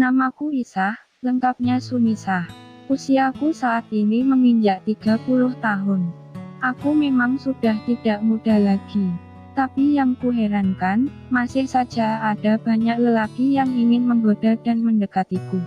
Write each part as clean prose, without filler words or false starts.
Namaku Isah, lengkapnya Sunisah. Usiaku saat ini menginjak 30 tahun. Aku memang sudah tidak muda lagi. Tapi yang kuherankan, masih saja ada banyak lelaki yang ingin menggoda dan mendekatiku.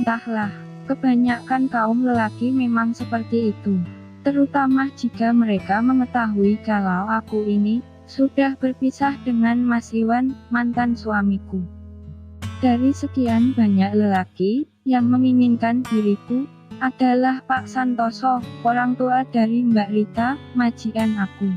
Entahlah, kebanyakan kaum lelaki memang seperti itu. Terutama jika mereka mengetahui kalau aku ini sudah berpisah dengan Mas Iwan, mantan suamiku. Dari sekian banyak lelaki yang menginginkan diriku, adalah Pak Santoso, orang tua dari Mbak Rita, majikan aku.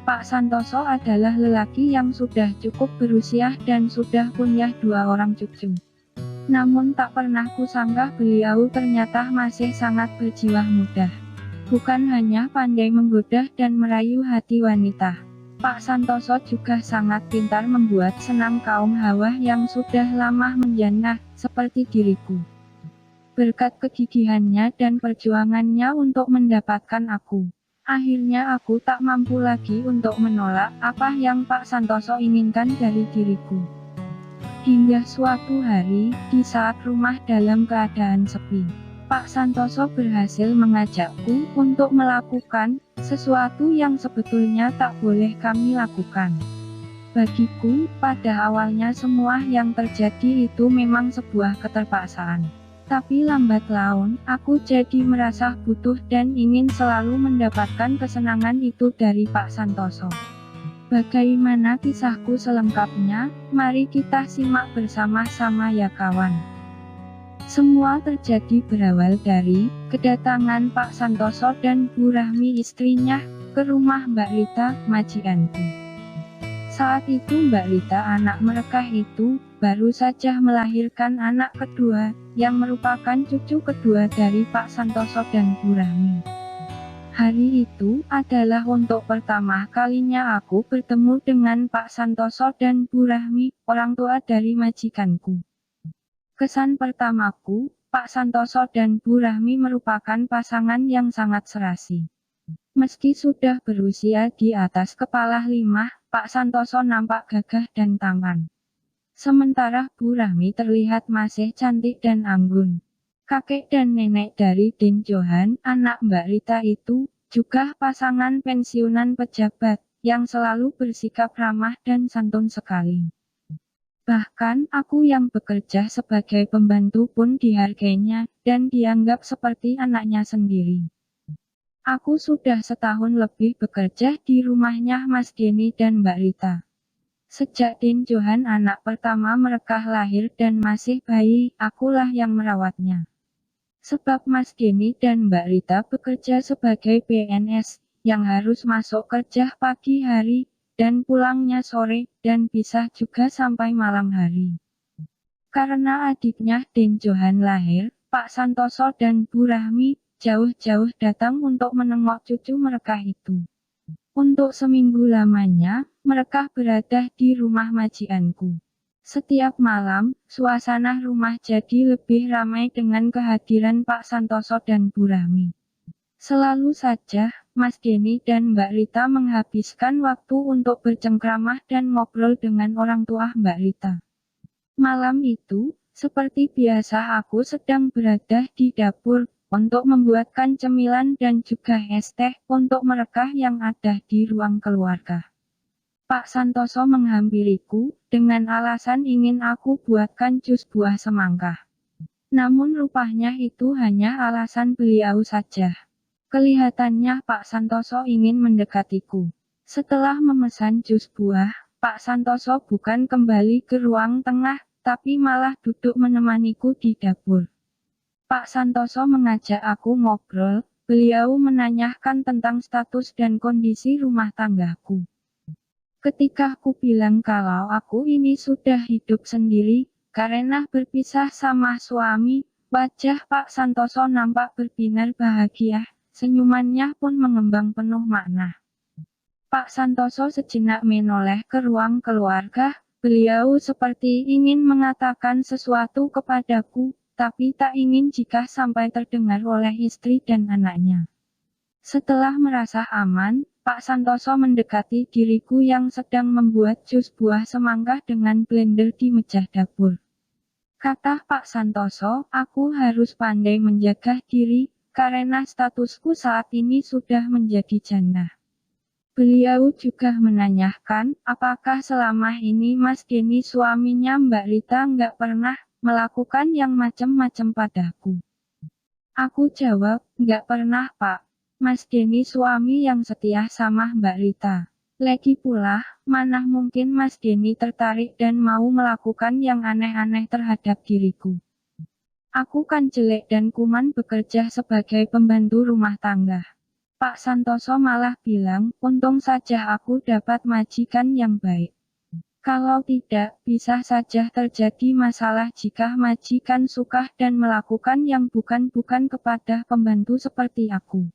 Pak Santoso adalah lelaki yang sudah cukup berusia dan sudah punya 2 orang cucu. Namun tak pernah kusangka beliau ternyata masih sangat berjiwa muda. Bukan hanya pandai menggoda dan merayu hati wanita. Pak Santoso juga sangat pintar membuat senang kaum hawa yang sudah lama menjanda, seperti diriku. Berkat kegigihannya dan perjuangannya untuk mendapatkan aku, akhirnya aku tak mampu lagi untuk menolak apa yang Pak Santoso inginkan dari diriku. Hingga suatu hari, di saat rumah dalam keadaan sepi, Pak Santoso berhasil mengajakku untuk melakukan sesuatu yang sebetulnya tak boleh kami lakukan. Bagiku, pada awalnya semua yang terjadi itu memang sebuah keterpaksaan. Tapi lambat laun, aku jadi merasa butuh dan ingin selalu mendapatkan kesenangan itu dari Pak Santoso. Bagaimana kisahku selengkapnya? Mari kita simak bersama-sama ya kawan. Semua terjadi berawal dari kedatangan Pak Santoso dan Bu Rahmi istrinya ke rumah Mbak Rita, majikanku. Saat itu Mbak Rita, anak mereka itu, baru saja melahirkan anak kedua, yang merupakan cucu kedua dari Pak Santoso dan Bu Rahmi. Hari itu adalah untuk pertama kalinya aku bertemu dengan Pak Santoso dan Bu Rahmi, orang tua dari majikanku. Kesan pertamaku, Pak Santoso dan Bu Rahmi merupakan pasangan yang sangat serasi. Meski sudah berusia di atas kepala 5, Pak Santoso nampak gagah dan tampan. Sementara Bu Rahmi terlihat masih cantik dan anggun. Kakek dan nenek dari Den Johan, anak Mbak Rita itu, juga pasangan pensiunan pejabat, yang selalu bersikap ramah dan santun sekali. Bahkan, aku yang bekerja sebagai pembantu pun dihargainya, dan dianggap seperti anaknya sendiri. Aku sudah setahun lebih bekerja di rumahnya Mas Denny dan Mbak Rita. Sejak Den Johan anak pertama mereka lahir dan masih bayi, akulah yang merawatnya. Sebab Mas Denny dan Mbak Rita bekerja sebagai PNS, yang harus masuk kerja pagi hari, dan pulangnya sore, dan bisa juga sampai malam hari. Karena adiknya Den Johan lahir, Pak Santoso dan Bu Rahmi jauh-jauh datang untuk menengok cucu mereka itu. Untuk seminggu lamanya, mereka berada di rumah majikanku. Setiap malam, suasana rumah jadi lebih ramai dengan kehadiran Pak Santoso dan Bu Rahmi. Selalu saja, Mas Denny dan Mbak Rita menghabiskan waktu untuk bercengkramah dan ngobrol dengan orang tua Mbak Rita. Malam itu, seperti biasa aku sedang berada di dapur, untuk membuatkan cemilan dan juga es teh, untuk mereka yang ada di ruang keluarga. Pak Santoso menghampiriku, dengan alasan ingin aku buatkan jus buah semangka. Namun rupanya itu hanya alasan beliau saja. Kelihatannya Pak Santoso ingin mendekatiku. Setelah memesan jus buah, Pak Santoso bukan kembali ke ruang tengah, tapi malah duduk menemaniku di dapur. Pak Santoso mengajak aku ngobrol, beliau menanyakan tentang status dan kondisi rumah tanggaku. Ketika aku bilang kalau aku ini sudah hidup sendiri, karena berpisah sama suami, wajah Pak Santoso nampak berbinar bahagia. Senyumannya pun mengembang penuh makna. Pak Santoso sejenak menoleh ke ruang keluarga, beliau seperti ingin mengatakan sesuatu kepadaku, tapi tak ingin jika sampai terdengar oleh istri dan anaknya. Setelah merasa aman, Pak Santoso mendekati diriku yang sedang membuat jus buah semangka dengan blender di meja dapur. Kata Pak Santoso, aku harus pandai menjaga diri, karena statusku saat ini sudah menjadi janda. Beliau juga menanyakan, apakah selama ini Mas Denny suaminya Mbak Rita nggak pernah melakukan yang macem-macem padaku. Aku jawab, nggak pernah Pak. Mas Denny suami yang setia sama Mbak Rita. Lagi pula, mana mungkin Mas Denny tertarik dan mau melakukan yang aneh-aneh terhadap diriku. Aku kan jelek dan kuman bekerja sebagai pembantu rumah tangga. Pak Santoso malah bilang, untung saja aku dapat majikan yang baik. Kalau tidak, bisa saja terjadi masalah jika majikan suka dan melakukan yang bukan-bukan kepada pembantu seperti aku.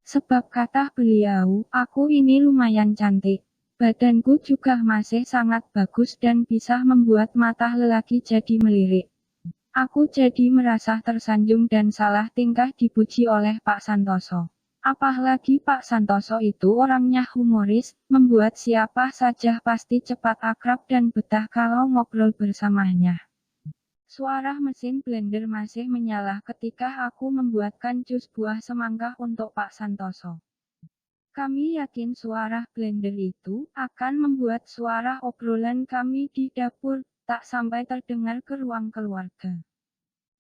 Sebab kata beliau, aku ini lumayan cantik. Badanku juga masih sangat bagus dan bisa membuat mata lelaki jadi melirik. Aku jadi merasa tersanjung dan salah tingkah dipuji oleh Pak Santoso. Apalagi Pak Santoso itu orangnya humoris, membuat siapa saja pasti cepat akrab dan betah kalau ngobrol bersamanya. Suara mesin blender masih menyala ketika aku membuatkan jus buah semangka untuk Pak Santoso. Kami yakin suara blender itu akan membuat suara obrolan kami di dapur tak sampai terdengar ke ruang keluarga.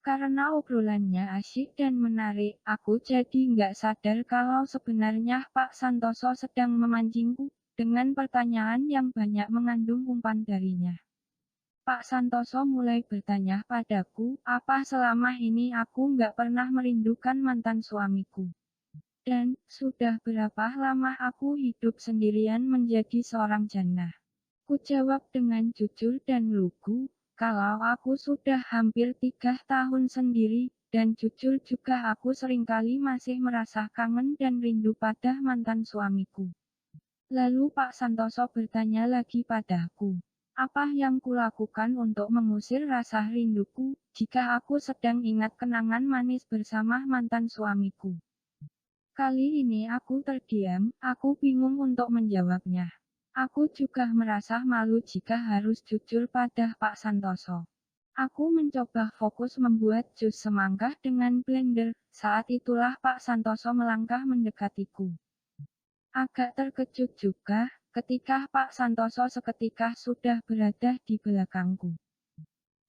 Karena obrolannya asyik dan menarik, aku jadi nggak sadar kalau sebenarnya Pak Santoso sedang memancingku, dengan pertanyaan yang banyak mengandung umpan darinya. Pak Santoso mulai bertanya padaku, apa selama ini aku nggak pernah merindukan mantan suamiku. Dan, sudah berapa lama aku hidup sendirian menjadi seorang janda. Ku jawab dengan jujur dan lugu, kalau aku sudah hampir 3 tahun sendiri, dan jujur juga aku seringkali masih merasa kangen dan rindu pada mantan suamiku. Lalu Pak Santoso bertanya lagi padaku, apa yang kulakukan untuk mengusir rasa rinduku, jika aku sedang ingat kenangan manis bersama mantan suamiku. Kali ini aku terdiam, aku bingung untuk menjawabnya. Aku juga merasa malu jika harus jujur pada Pak Santoso. Aku mencoba fokus membuat jus semangka dengan blender, saat itulah Pak Santoso melangkah mendekatiku. Agak terkejut juga, ketika Pak Santoso seketika sudah berada di belakangku.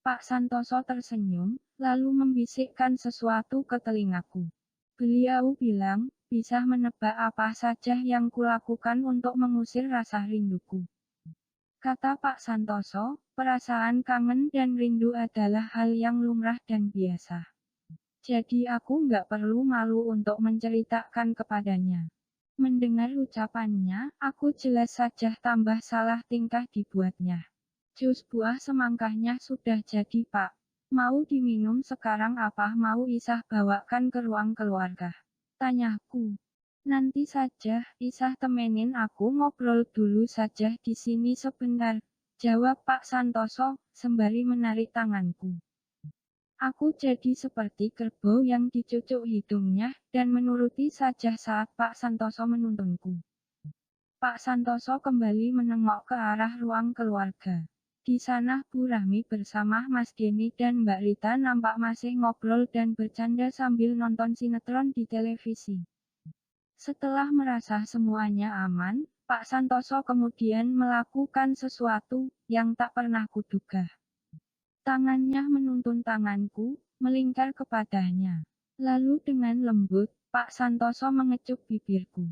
Pak Santoso tersenyum, lalu membisikkan sesuatu ke telingaku. Beliau bilang, bisa menebak apa saja yang kulakukan untuk mengusir rasa rinduku. Kata Pak Santoso, perasaan kangen dan rindu adalah hal yang lumrah dan biasa. Jadi aku nggak perlu malu untuk menceritakan kepadanya. Mendengar ucapannya, aku jelas saja tambah salah tingkah dibuatnya. Jus buah semangkanya sudah jadi Pak. Mau diminum sekarang apa mau Isah bawakan ke ruang keluarga? Tanyaku. Nanti saja, Isah temenin aku ngobrol dulu saja di sini sebentar. Jawab Pak Santoso, sembari menarik tanganku. Aku jadi seperti kerbau yang dicucuk hidungnya, dan menuruti saja saat Pak Santoso menuntunku. Pak Santoso kembali menengok ke arah ruang keluarga. Di sana Bu Rahmi bersama Mas Denny dan Mbak Rita nampak masih ngobrol dan bercanda sambil nonton sinetron di televisi. Setelah merasa semuanya aman, Pak Santoso kemudian melakukan sesuatu yang tak pernah kuduga. Tangannya menuntun tanganku, melingkar kepadanya. Lalu dengan lembut, Pak Santoso mengecup bibirku.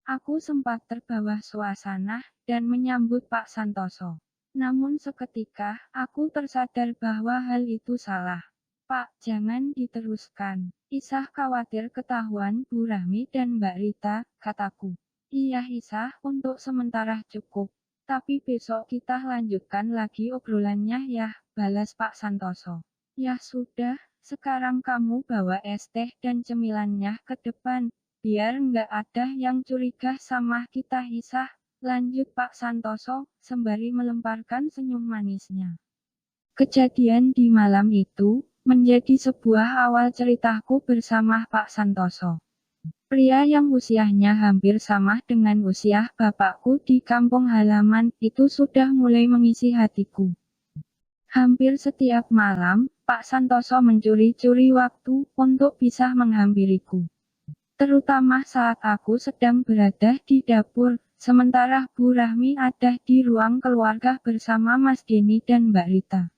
Aku sempat terbawa suasana, dan menyambut Pak Santoso. Namun seketika, aku tersadar bahwa hal itu salah. Pak, jangan diteruskan. Isah khawatir ketahuan Bu Rahmi dan Mbak Rita, kataku. Iya Isah, untuk sementara cukup. Tapi besok kita lanjutkan lagi obrolannya ya, balas Pak Santoso. Ya sudah, sekarang kamu bawa es teh dan cemilannya ke depan, biar nggak ada yang curiga sama kita Isah, lanjut Pak Santoso, sembari melemparkan senyum manisnya. Kejadian di malam itu, menjadi sebuah awal ceritaku bersama Pak Santoso. Pria yang usianya hampir sama dengan usia bapakku di kampung halaman, itu sudah mulai mengisi hatiku. Hampir setiap malam, Pak Santoso mencuri-curi waktu untuk bisa menghampiriku. Terutama saat aku sedang berada di dapur, sementara Bu Rahmi ada di ruang keluarga bersama Mas Denny dan Mbak Rita.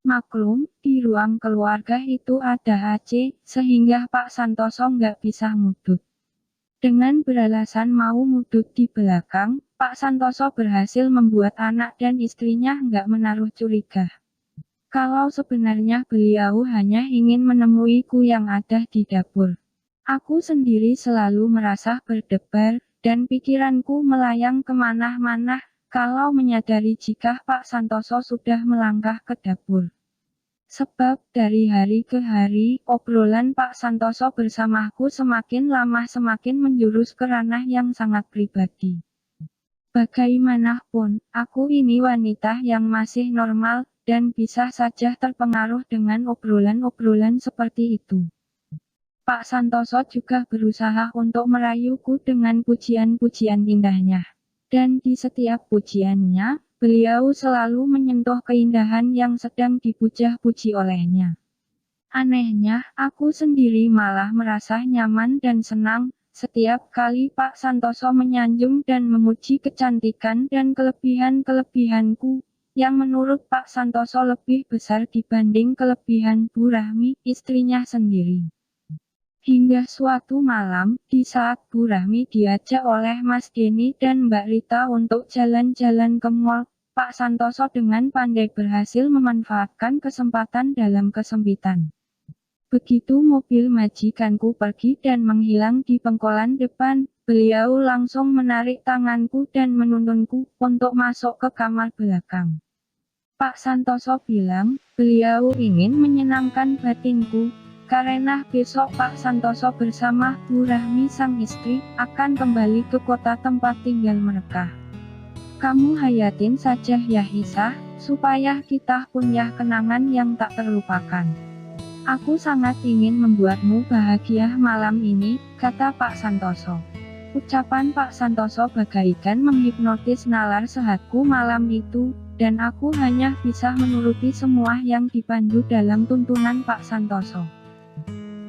Maklum, di ruang keluarga itu ada AC, sehingga Pak Santoso nggak bisa ngudut. Dengan beralasan mau ngudut di belakang, Pak Santoso berhasil membuat anak dan istrinya nggak menaruh curiga. Kalau sebenarnya beliau hanya ingin menemuiku yang ada di dapur. Aku sendiri selalu merasa berdebar, dan pikiranku melayang kemana-mana, kalau menyadari jika Pak Santoso sudah melangkah ke dapur. Sebab dari hari ke hari, obrolan Pak Santoso bersamaku semakin lama semakin menjurus ke ranah yang sangat pribadi. Bagaimanapun, aku ini wanita yang masih normal, dan bisa saja terpengaruh dengan obrolan-obrolan seperti itu. Pak Santoso juga berusaha untuk merayuku dengan pujian-pujian indahnya. Dan di setiap pujiannya, beliau selalu menyentuh keindahan yang sedang dipuja-puji olehnya. Anehnya, aku sendiri malah merasa nyaman dan senang, setiap kali Pak Santoso menyanjung dan memuji kecantikan dan kelebihan-kelebihanku, yang menurut Pak Santoso lebih besar dibanding kelebihan Bu Rahmi, istrinya sendiri. Hingga suatu malam, di saat Bu Rahmi diajak oleh Mas Denny dan Mbak Rita untuk jalan-jalan ke mall, Pak Santoso dengan pandai berhasil memanfaatkan kesempatan dalam kesempitan. Begitu mobil majikanku pergi dan menghilang di pengkolan depan, beliau langsung menarik tanganku dan menuntunku untuk masuk ke kamar belakang. Pak Santoso bilang, beliau ingin menyenangkan batinku, karena besok Pak Santoso bersama Bu Rahmi sang istri, akan kembali ke kota tempat tinggal mereka. Kamu hayatin saja ya Hisa, supaya kita punya kenangan yang tak terlupakan. Aku sangat ingin membuatmu bahagia malam ini, kata Pak Santoso. Ucapan Pak Santoso bagaikan menghipnotis nalar sehatku malam itu, dan aku hanya bisa menuruti semua yang dipandu dalam tuntunan Pak Santoso.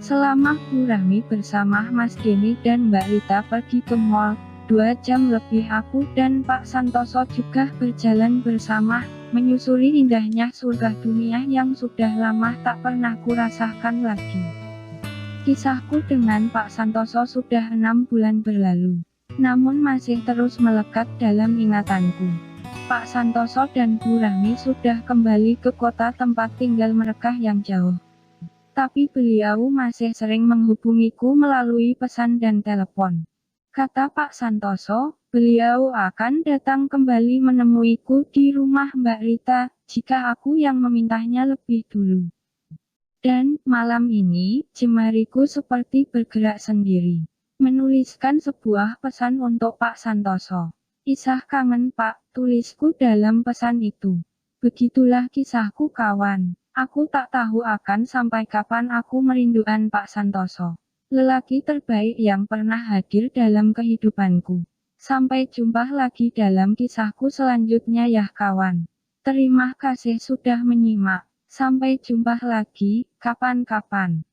Selama Bu Rahmi bersama Mas Denny dan Mbak Rita pergi ke mall, 2 jam lebih aku dan Pak Santoso juga berjalan bersama, menyusuri indahnya surga dunia yang sudah lama tak pernah kurasakan lagi. Kisahku dengan Pak Santoso sudah 6 bulan berlalu, namun masih terus melekat dalam ingatanku. Pak Santoso dan Bu Rahmi sudah kembali ke kota tempat tinggal mereka yang jauh. Tapi beliau masih sering menghubungiku melalui pesan dan telepon. Kata Pak Santoso, beliau akan datang kembali menemuiku di rumah Mbak Rita, jika aku yang memintanya lebih dulu. Dan, malam ini, jemariku seperti bergerak sendiri. Menuliskan sebuah pesan untuk Pak Santoso. Kisah kangen Pak, tulisku dalam pesan itu. Begitulah kisahku kawan. Aku tak tahu akan sampai kapan aku merindukan Pak Santoso. Lelaki terbaik yang pernah hadir dalam kehidupanku. Sampai jumpa lagi dalam kisahku selanjutnya ya kawan. Terima kasih sudah menyimak. Sampai jumpa lagi, kapan-kapan.